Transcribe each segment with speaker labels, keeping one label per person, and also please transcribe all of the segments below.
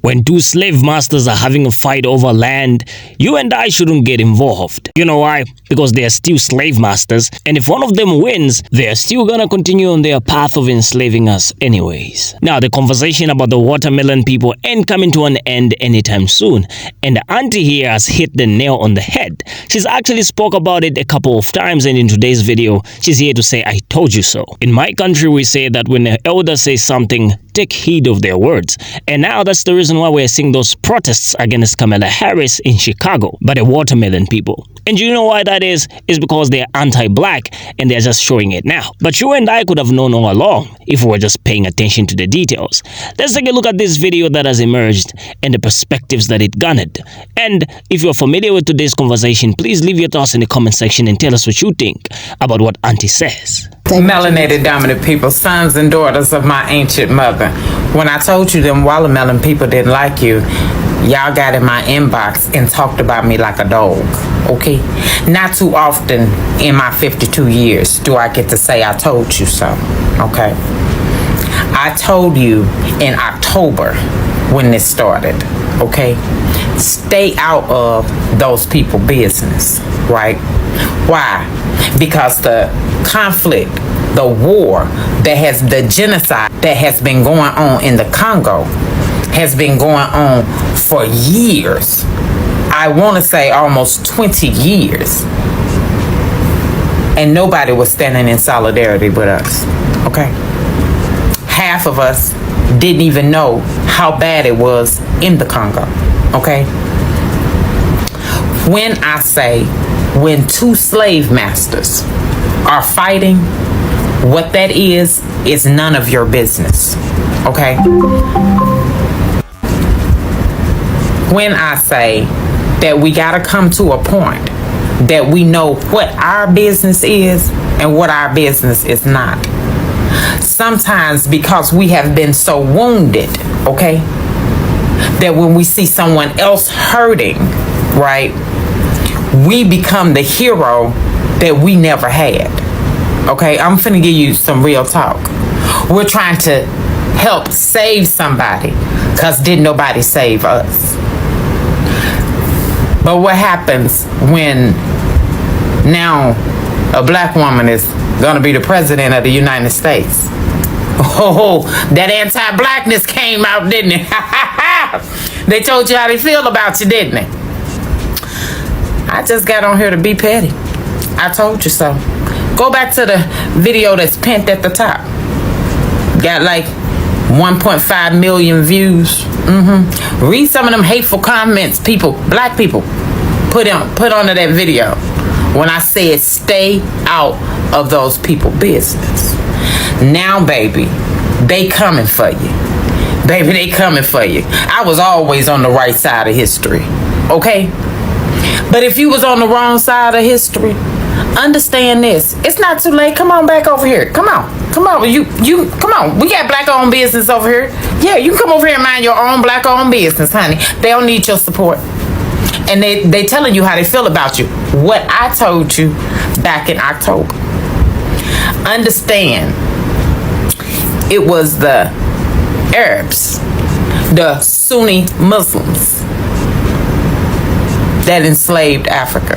Speaker 1: When two slave masters are having a fight over land, you and I shouldn't get involved. You know why? Because they are still slave masters, and if one of them wins, they are still gonna continue on their path of enslaving us anyways. Now, the conversation about the watermelon people ain't coming to an end anytime soon, and the auntie here has hit the nail on the head. She's actually spoke about it a couple of times, and in today's video, she's here to say, I told you so. In my country, we say that when an elder says something, take heed of their words. And now that's the reason why we're seeing those protests against Kamala Harris in Chicago by the watermelon people. And you know why that is? It's because they're anti-black and they're just showing it now. But you and I could have known all along if we were just paying attention to the details. Let's take a look at this video that has emerged and the perspectives that it garnered. And if you're familiar with today's conversation, please leave your thoughts in the comment section and tell us what you think about what Auntie says.
Speaker 2: Melanated dominant people, sons and daughters of my ancient mother. When I told you them watermelon people didn't like you, y'all got in my inbox and talked about me like a dog, okay? Not too often in my 52 years do I get to say I told you so, okay? I told you in October when this started, okay? Stay out of those people business, right? Why? Because the conflict, the war the genocide that has been going on in the Congo has been going on for years. I want to say almost 20 years. And nobody was standing in solidarity with us, okay? Half of us didn't even know how bad it was in the Congo, okay? When I say when two slave masters are fighting, what that is none of your business, okay? When I say that we gotta come to a point that we know what our business is and what our business is not. Sometimes because we have been so wounded, okay, that when we see someone else hurting, right, we become the hero that we never had. Okay, I'm finna give you some real talk. We're trying to help save somebody because didn't nobody save us. But what happens when now a black woman is gonna be the president of the United States? Oh, that anti-blackness came out, didn't it? They told you how they feel about you, didn't they? I just got on here to be petty. I told you so. Go back to the video that's pinned at the top. Got like 1.5 million views. Read some of them hateful comments people, black people, put onto that video when I said stay out of those people business. Now, baby, they coming for you. Baby, they coming for you. I was always on the right side of history, okay? But if you was on the wrong side of history, understand this. It's not too late. Come on back over here. Come on. You come on. We got black owned business over here. Yeah, you can come over here and mind your own black owned business, honey. They don't need your support. And they telling you how they feel about you. What I told you back in October. Understand, it was the Arabs, the Sunni Muslims that enslaved Africa.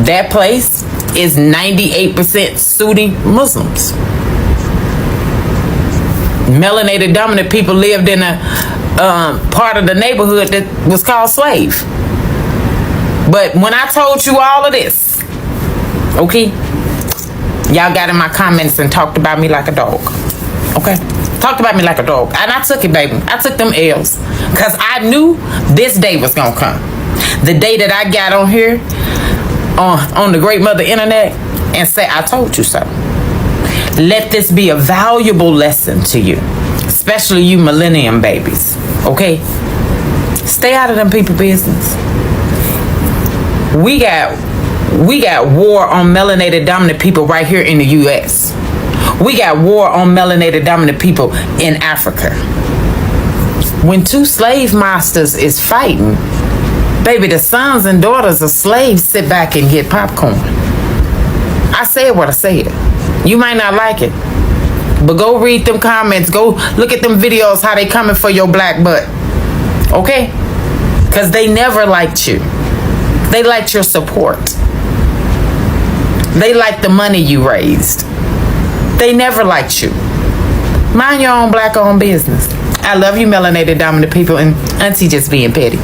Speaker 2: That place is 98% Sunni Muslims. Melanated dominant people lived in a part of the neighborhood that was called slave. But when I told you all of this, okay, y'all got in my comments and talked about me like a dog, okay? Talked about me like a dog. And I took it, baby. I took them L's. Because I knew this day was going to come. The day that I got on here, on the Great Mother Internet, and say, I told you so. Let this be a valuable lesson to you. Especially you millennium babies. Okay? Stay out of them people business. We got war on melanated dominant people right here in the U.S. We got war on melanated dominant people in Africa. When two slave masters is fighting, baby, the sons and daughters of slaves sit back and get popcorn. I said what I said. You might not like it, But go read them comments. Go look at them videos how they coming for your black butt. Okay? Because they never liked you. They liked your support. They liked the money you raised. They never liked you. Mind your own black-owned business. I love you, melanated dominant people, and Auntie just being petty.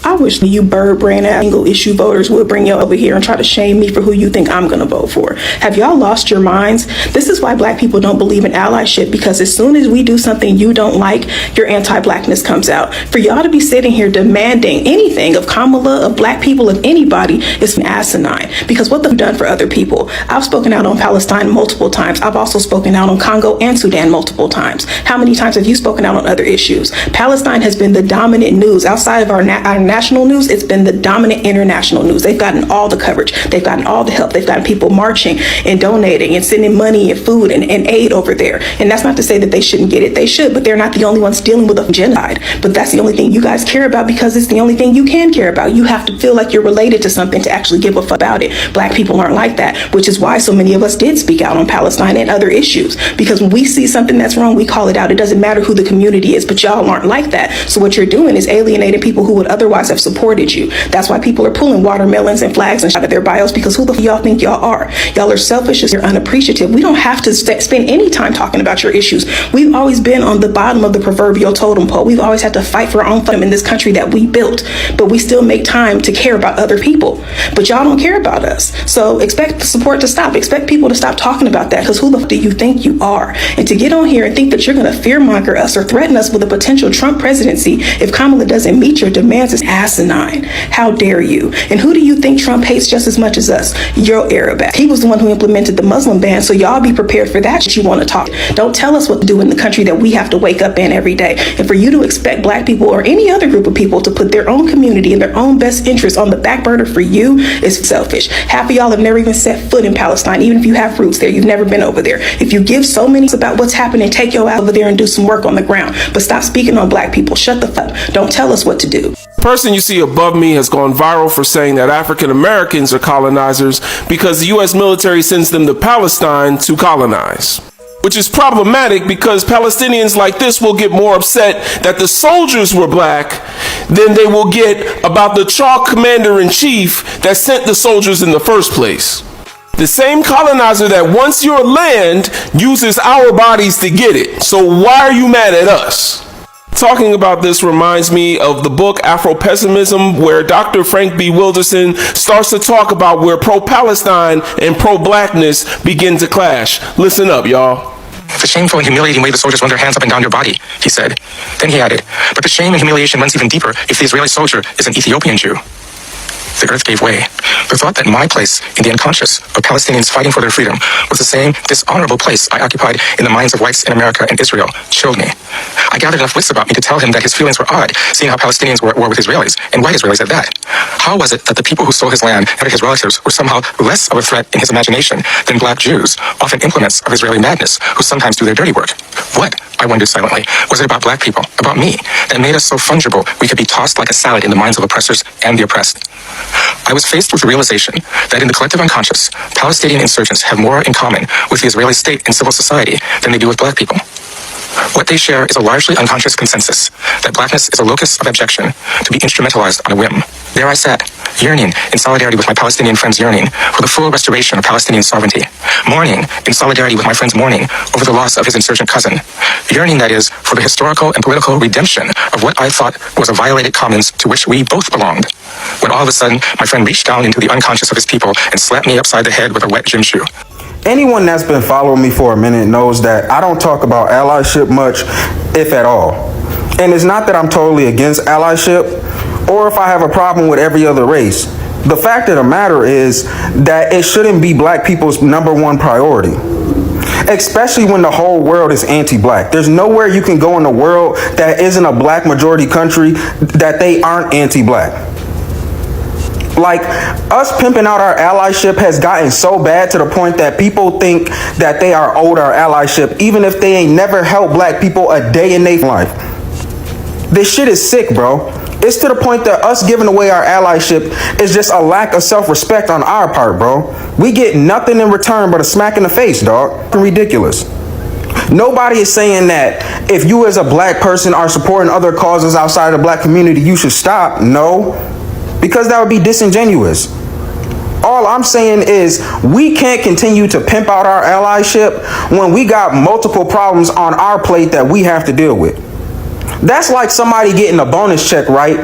Speaker 3: I wish you bird brain single issue voters would bring you over here and try to shame me for who you think I'm going to vote for. Have y'all lost your minds? This is why black people don't believe in allyship, because as soon as we do something you don't like, your anti-blackness comes out. For y'all to be sitting here demanding anything of Kamala, of black people, of anybody is asinine, because what they've done for other people. I've spoken out on Palestine multiple times. I've also spoken out on Congo and Sudan multiple times. How many times have you spoken out on other issues? Palestine has been the dominant news outside of our national news. It's been the dominant international news. They've gotten all the coverage. They've gotten all the help. They've gotten people marching and donating and sending money and food and aid over there. And that's not to say that they shouldn't get it. They should, but they're not the only ones dealing with a genocide. But that's the only thing you guys care about, because it's the only thing you can care about. You have to feel like you're related to something to actually give a fuck about it. Black people aren't like that, which is why so many of us did speak out on Palestine and other issues. Because when we see something that's wrong, we call it out. It doesn't matter who the community is, but y'all aren't like that. So what you're doing is alienating people who would otherwise have supported you. That's why people are pulling watermelons and flags and shit out of their bios, because who the f y'all think y'all are? Y'all are selfish, you're unappreciative. We don't have to spend any time talking about your issues. We've always been on the bottom of the proverbial totem pole. We've always had to fight for our own freedom in this country that we built, but we still make time to care about other people. But y'all don't care about us. So expect the support to stop. Expect people to stop talking about that, because who the f do you think you are? And to get on here and think that you're going to fearmonger us or threaten us with a potential Trump presidency if Kamala doesn't meet your demands is asinine. How dare you? And who do you think Trump hates just as much as us? Your Arab. He was the one who implemented the Muslim ban, so y'all be prepared for that shit you want to talk. Don't tell us what to do in the country that we have to wake up in every day. And for you to expect black people or any other group of people to put their own community and their own best interests on the back burner for you is selfish. Half of y'all have never even set foot in Palestine. Even if you have roots there, you've never been over there. If you give so many about what's happening, take your ass over there and do some work on the ground. But stop speaking on black people. Shut the fuck up. Don't tell us what to do.
Speaker 4: The person you see above me has gone viral for saying that African Americans are colonizers because the U.S. military sends them to Palestine to colonize. Which is problematic, because Palestinians like this will get more upset that the soldiers were black than they will get about the chalk commander-in-chief that sent the soldiers in the first place. The same colonizer that wants your land uses our bodies to get it. So why are you mad at us? Talking about this reminds me of the book Afro-Pessimism, where Dr. Frank B. Wilderson starts to talk about where pro-Palestine and pro-blackness begin to clash. Listen up, y'all.
Speaker 5: The shameful and humiliating way the soldiers run their hands up and down your body, he said. Then he added, but the shame and humiliation runs even deeper if the Israeli soldier is an Ethiopian Jew. The earth gave way. The thought that my place in the unconscious of Palestinians fighting for their freedom was the same dishonorable place I occupied in the minds of whites in America and Israel chilled me. I gathered enough wits about me to tell him that his feelings were odd, seeing how Palestinians were at war with Israelis, and white Israelis at that. How was it that the people who stole his land and his relatives were somehow less of a threat in his imagination than black Jews, often implements of Israeli madness, who sometimes do their dirty work? What, I wondered silently, was it about black people, about me, that made us so fungible we could be tossed like a salad in the minds of oppressors and the oppressed? I was faced with the realization that in the collective unconscious, Palestinian insurgents have more in common with the Israeli state and civil society than they do with black people. What they share is a largely unconscious consensus that blackness is a locus of abjection to be instrumentalized on a whim. There I sat, yearning in solidarity with my Palestinian friends' yearning for the full restoration of Palestinian sovereignty, mourning in solidarity with my friend's mourning over the loss of his insurgent cousin, yearning, that is, for the historical and political redemption of what I thought was a violated commons to which we both belonged. When all of a sudden, my friend reached down into the unconscious of his people and slapped me upside the head with a wet gym shoe.
Speaker 6: Anyone that's been following me for a minute knows that I don't talk about allyship much, if at all. And it's not that I'm totally against allyship, or if I have a problem with every other race. The fact of the matter is that it shouldn't be black people's number one priority, especially when the whole world is anti-black. There's nowhere you can go in the world that isn't a black majority country that they aren't anti-black. Like, us pimping out our allyship has gotten so bad to the point that people think that they are owed our allyship even if they ain't never helped black people a day in their life. This shit is sick, bro. It's to the point that us giving away our allyship is just a lack of self-respect on our part, bro. We get nothing in return but a smack in the face, dog. Ridiculous. Nobody is saying that if you as a black person are supporting other causes outside of the black community, you should stop. No, because that would be disingenuous. All I'm saying is we can't continue to pimp out our allyship when we got multiple problems on our plate that we have to deal with. That's like somebody getting a bonus check, right?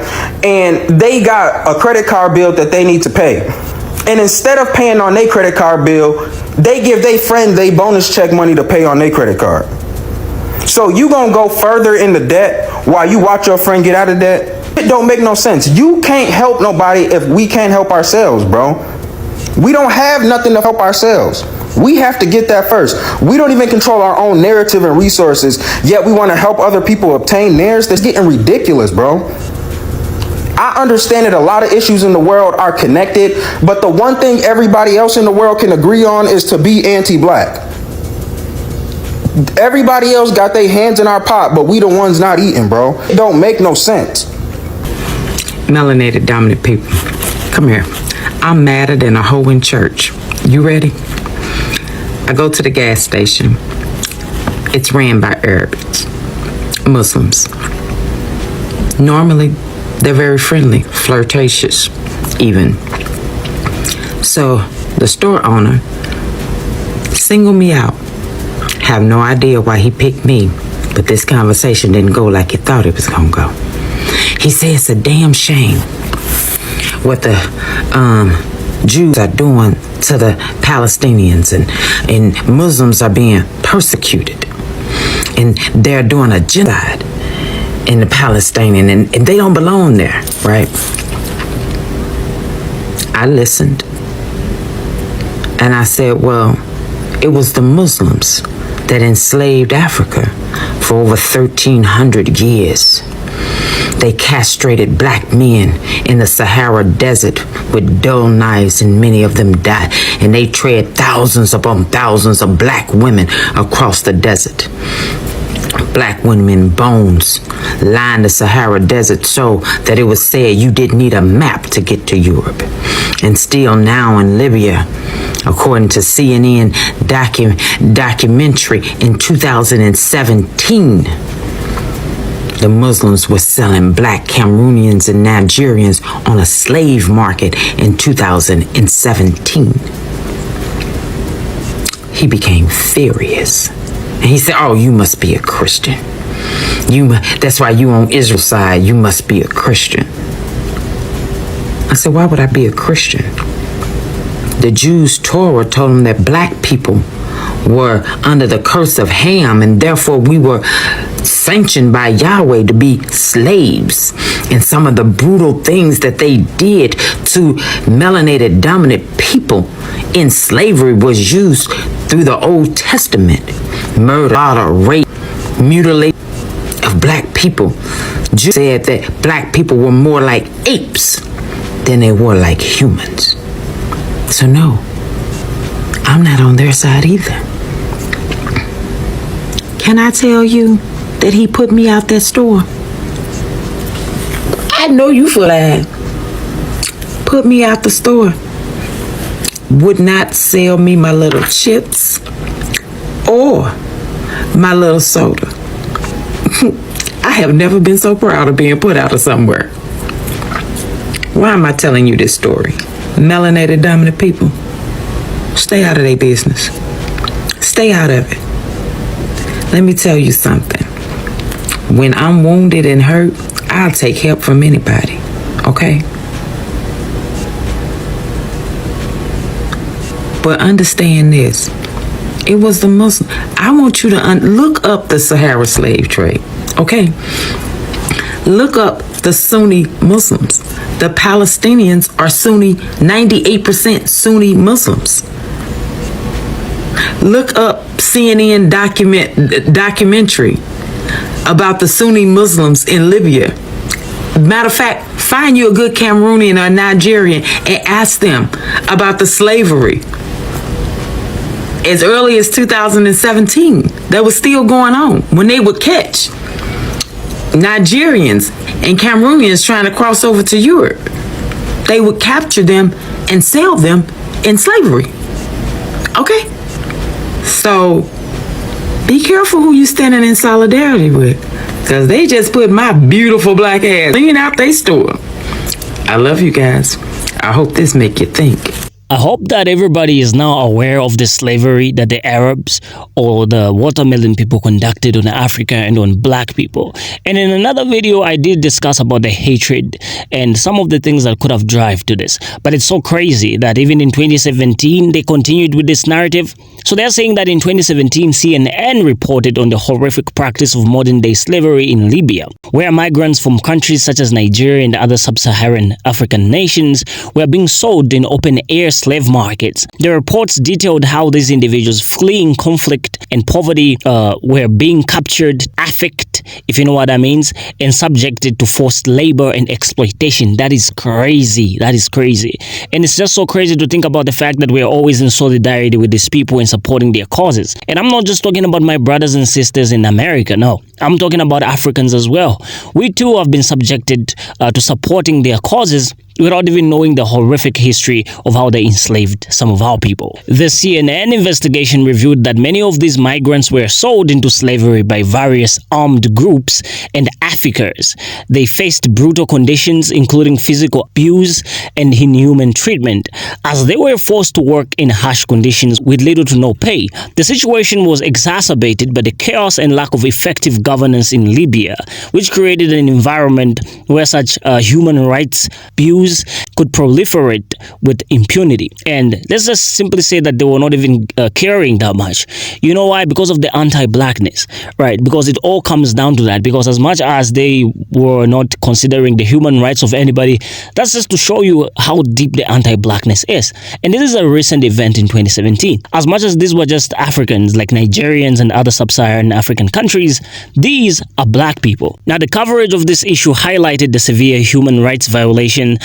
Speaker 6: And they got a credit card bill that they need to pay. And instead of paying on their credit card bill, they give their friend their bonus check money to pay on their credit card. So you gonna go further into debt while you watch your friend get out of debt? It don't make no sense. You can't help nobody if we can't help ourselves, bro. We don't have nothing to help ourselves. We have to get that first. We don't even control our own narrative and resources, yet we want to help other people obtain theirs. That's getting ridiculous, bro. I understand that a lot of issues in the world are connected, but the one thing everybody else in the world can agree on is to be anti-black. Everybody else got their hands in our pot, but we the ones not eating, bro. It don't make no sense.
Speaker 2: Melanated dominant people, come here. I'm madder than a hoe in church. You ready? I go to the gas station. It's ran by Arabs, Muslims. Normally, they're very friendly, flirtatious, even. So the store owner singled me out. Have no idea why he picked me, but this conversation didn't go like he thought it was gonna go. He said it's a damn shame what the Jews are doing to the Palestinians, and Muslims are being persecuted, and they're doing a genocide in the Palestinian, and they don't belong there, right? I listened, and I said, well, it was the Muslims that enslaved Africa for over 1,300 years. They castrated black men in the Sahara Desert with dull knives, and many of them died. And they tread thousands upon thousands of black women across the desert. Black women bones lined the Sahara Desert so that it was said you didn't need a map to get to Europe. And still now in Libya, according to CNN documentary in 2017, the Muslims were selling black Cameroonians and Nigerians on a slave market in 2017. He became furious. And he said, oh, you must be a Christian. That's why you on Israel's side. You must be a Christian. I said, why would I be a Christian? The Jews' Torah told them that black people were under the curse of Ham, and therefore we were sanctioned by Yahweh to be slaves. And some of the brutal things that they did to melanated dominant people in slavery was used through the Old Testament. Murder, slaughter, rape, mutilation of black people. Jews said that black people were more like apes than they were like humans. So no, I'm not on their side either. Can I tell you that he put me out that store? I know you full of put me out the store. Would not sell me my little chips or my little soda. I have never been so proud of being put out of somewhere. Why am I telling you this story? Melanated dominant people, stay out of their business. Stay out of it. Let me tell you something. When I'm wounded and hurt, I'll take help from anybody, okay? But understand this. It was the Muslim. I want you to look up the Sahara slave trade, okay? Look up the Sunni Muslims. The Palestinians are Sunni, 98% Sunni Muslims. Look up CNN documentary about the Sunni Muslims in Libya. Matter of fact, find you a good Cameroonian or Nigerian and ask them about the slavery. As early as 2017, that was still going on when they would catch Nigerians and Cameroonians trying to cross over to Europe. They would capture them and sell them in slavery. Okay? So Be careful who you standing in solidarity with, because they just put my beautiful black ass clean out they store. I love you guys. I hope this make you think.
Speaker 1: I hope that everybody is now aware of the slavery that the Arabs or the watermelon people conducted on Africa and on black people. And in another video, I did discuss about the hatred and some of the things that could have driven to this. But it's so crazy that even in 2017, they continued with this narrative. So they're saying that in 2017, CNN reported on the horrific practice of modern-day slavery in Libya, where migrants from countries such as Nigeria and other sub-Saharan African nations were being sold in open-air slave markets. The reports detailed how these individuals fleeing conflict and poverty were being captured, affixed, if you know what that means, and subjected to forced labor and exploitation. That is crazy. That is crazy. And it's just so crazy to think about the fact that we're always in solidarity with these people and supporting their causes. And I'm not just talking about my brothers and sisters in America, no. I'm talking about Africans as well. We too have been subjected to supporting their causes without even knowing the horrific history of how they enslaved some of our people. The CNN investigation revealed that many of these migrants were sold into slavery by various armed groups and Africans. They faced brutal conditions, including physical abuse and inhuman treatment, as they were forced to work in harsh conditions with little to no pay. The situation was exacerbated by the chaos and lack of effective governance in Libya, which created an environment where such human rights abuse could proliferate with impunity. And let's just simply say that they were not even caring that much. You know why? Because of the anti-blackness, right? Because it all comes down to that. Because as much as they were not considering the human rights of anybody, that's just to show you how deep the anti-blackness is. And this is a recent event in 2017. As much as these were just Africans, like Nigerians and other sub-Saharan African countries, these are black people. Now, the coverage of this issue highlighted the severe human rights violation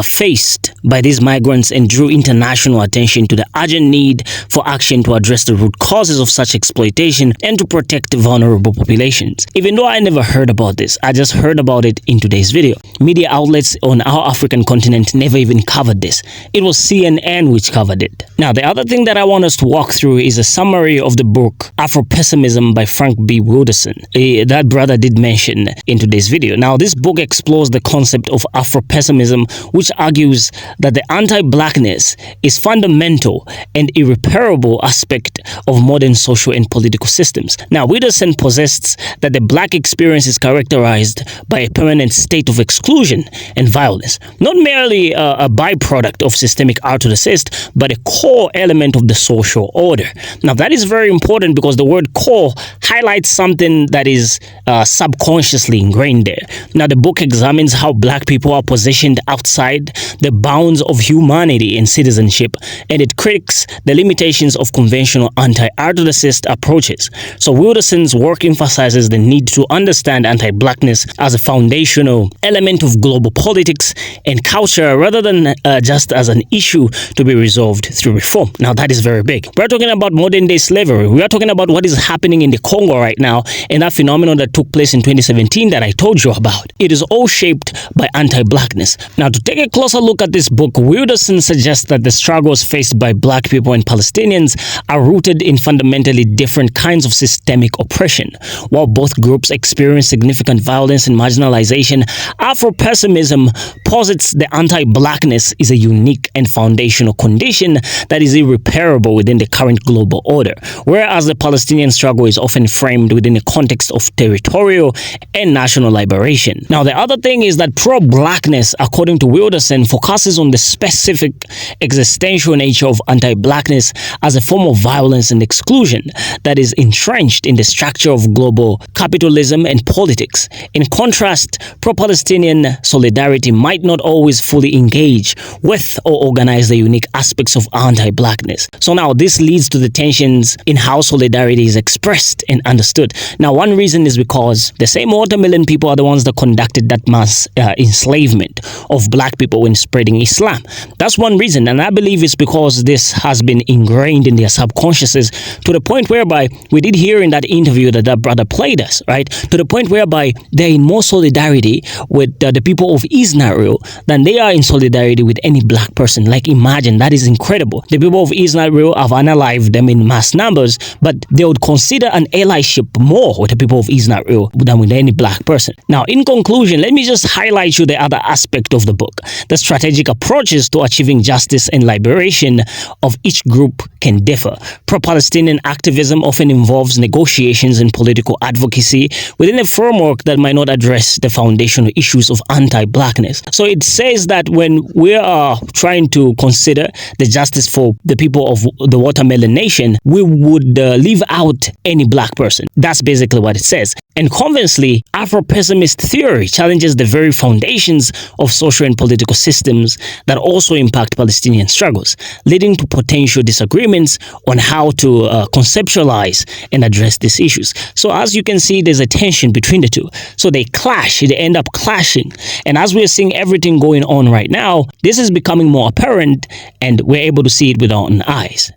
Speaker 1: faced by these migrants and drew international attention to the urgent need for action to address the root causes of such exploitation and to protect vulnerable populations. Even though I never heard about this, I just heard about it in today's video. Media outlets on our African continent never even covered this. It was CNN which covered it. Now, the other thing that I want us to walk through is a summary of the book Afro-Pessimism by Frank B. Wilderson. That brother did mention in today's video. Now, this book explores the concept of Afro-Pessimism, which argues that the anti-blackness is fundamental and irreparable aspect of modern social and political systems. Now, Wilderson posits that the black experience is characterized by a permanent state of exclusion and violence, not merely a byproduct of systemic autodecist, but a core element of the social order. Now, that is very important because the word core highlights something that is subconsciously ingrained there. Now, the book examines how black people are positioned outside the bounds of humanity and citizenship, and it critiques the limitations of conventional anti-autodecist approaches. So Wilderson's work emphasizes the need to understand anti-blackness as a foundational element of global politics and culture rather than just as an issue to be resolved through reform. Now, that is very big. We're talking about modern-day slavery. We are talking about what is happening in the Congo right now and that phenomenon that took place in 2017 that I told you about. It is all shaped by anti-blackness. Now, to take a closer look at this book, Wilderson suggests that the struggles faced by black people and Palestinians are rooted in fundamentally different kinds of systemic oppression. While both groups experience significant violence and marginalization, Afro-pessimism posits the anti-blackness is a unique and foundational condition that is irreparable within the current global order, whereas the Palestinian struggle is often framed within the context of territorial and national liberation. Now, the other thing is that pro-blackness, according to Wilderson, focuses on the specific existential nature of anti-blackness as a form of violence and exclusion that is entrenched in the structure of global capitalism and politics. In contrast, pro-Palestinian solidarity might not always fully engage with or organize the unique aspects of anti-blackness. So now this leads to the tensions in how solidarity is expressed and understood. Now, one reason is because the same watermelon people are the ones that conducted that mass enslavement of black people when spreading Islam. That's one reason, and I believe it's because this has been ingrained in their subconsciouses to the point whereby we did hear in that interview that brother played us, right? right? To the point whereby they're in more solidarity with the people of Israel than they are in solidarity with any black person. Like, imagine, that is incredible. The people of Israel have unalived them in mass numbers, but they would consider an allyship more with the people of Israel than with any black person. Now, in conclusion, let me just highlight you the other aspect of the book. The strategic approaches to achieving justice and liberation of each group can differ. Pro-Palestinian activism often involves negotiations and political advocacy within a framework that might not address the foundational issues of anti-blackness. So it says that when we are trying to consider the justice for the people of the Watermelon Nation, we would leave out any black person. That's basically what it says. And conversely, Afro-pessimist theory challenges the very foundations of social and political systems that also impact Palestinian struggles, leading to potential disagreements on how to conceptualize and address these issues. So as you can see, there's a tension between the two. So they clash, they end up clashing. And as we're seeing everything going on right now, this is becoming more apparent and we're able to see it with our own eyes.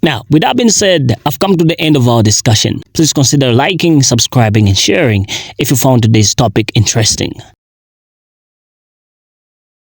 Speaker 1: Now, with that being said, I've come to the end of our discussion. Please consider liking, subscribing, and sharing if you found today's topic interesting.